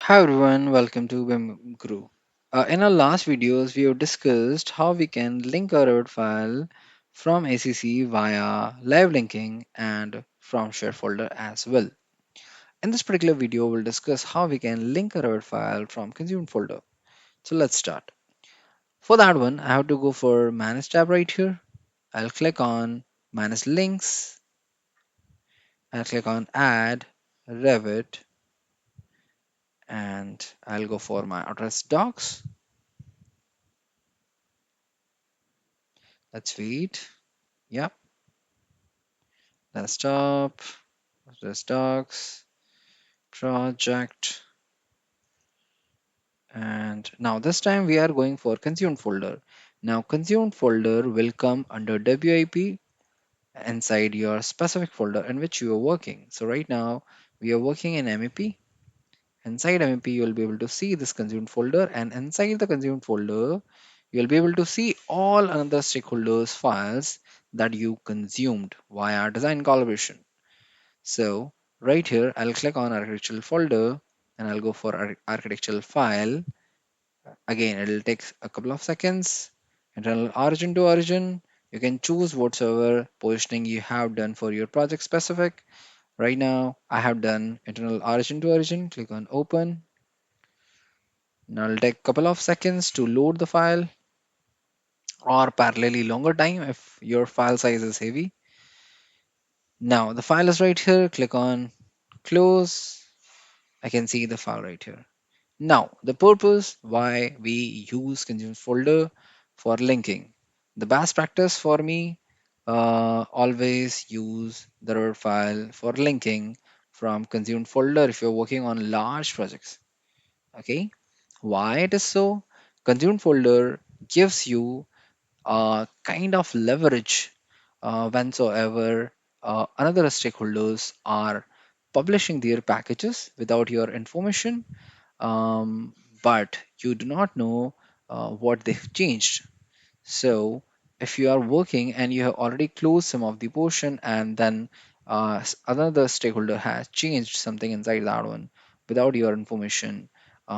Hi everyone, welcome to BIM Guru. In our last videos, we have discussed how we can link a Revit file from ACC via live linking and from shared folder as well. In this particular video, we'll discuss how we can link a Revit file from consumed folder. So let's start. For that one, I have to go for Manage tab right here. I'll click on Manage Links. I'll click on Add Revit and I'll go for my address docs. Let's wait. Yep. Desktop, this docs, project, and now this time we are going for consumed folder. Now consumed folder will come under WIP inside your specific folder in which you are working. So right now we are working in MEP. Inside MEP you will be able to see this consumed folder, and inside the consumed folder you will be able to see all other stakeholders files that you consumed via design collaboration. So right here, I'll click on architectural folder and I'll go for architectural file. Again, it'll take a couple of seconds. Internal origin to origin. You can choose whatsoever positioning you have done for your project specific. Right now, I have done internal origin to origin. Click on open. Now it'll take a couple of seconds to load the file or parallelly longer time if your file size is heavy. Now the file is right here. Click on close. I can see the file right here. Now, the purpose why we use consume folder for linking. The best practice for me, always use the Revit file for linking from consumed folder if you're working on large projects. Okay, why it is so? Consumed folder gives you a kind of leverage whensoever another stakeholders are publishing their packages without your information, um, but you do not know what they've changed. So if you are working and you have already closed some of the portion and then another stakeholder has changed something inside that one without your information,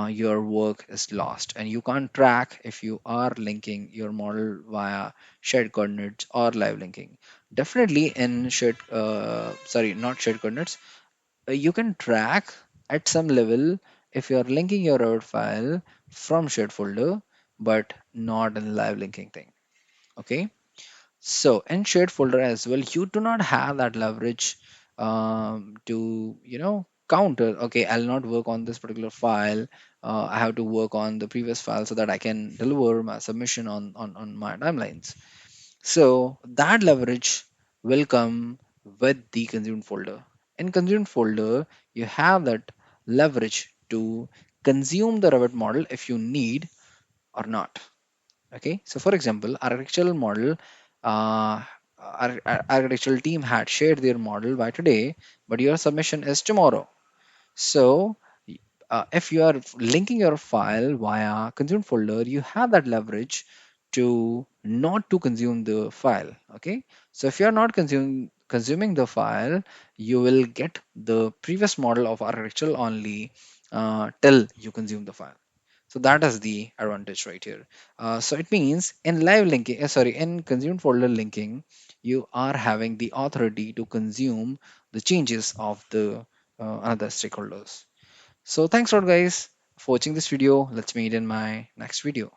your work is lost and you can't track if you are linking your model via shared coordinates or live linking. Definitely in shared, sorry, not shared coordinates, you can track at some level if you are linking your Revit file from shared folder, but not in live linking thing. Okay, so in shared folder as well, you do not have that leverage to counter. Okay, I'll not work on this particular file. I have to work on the previous file so that I can deliver my submission on my timelines. So that leverage will come with the consumed folder. In consumed folder, you have that leverage to consume the Revit model if you need or not. Okay, so for example, architectural model, architectural team had shared their model by today, but your submission is tomorrow. So if you are linking your file via consume folder, you have that leverage to not to consume the file. Okay, so if you are not consuming the file, you will get the previous model of architectural only till you consume the file. So that is the advantage right here. So it means in live linking, sorry, in consumed folder linking, you are having the authority to consume the changes of the other stakeholders. So thanks a lot guys for watching this video. Let's meet in my next video.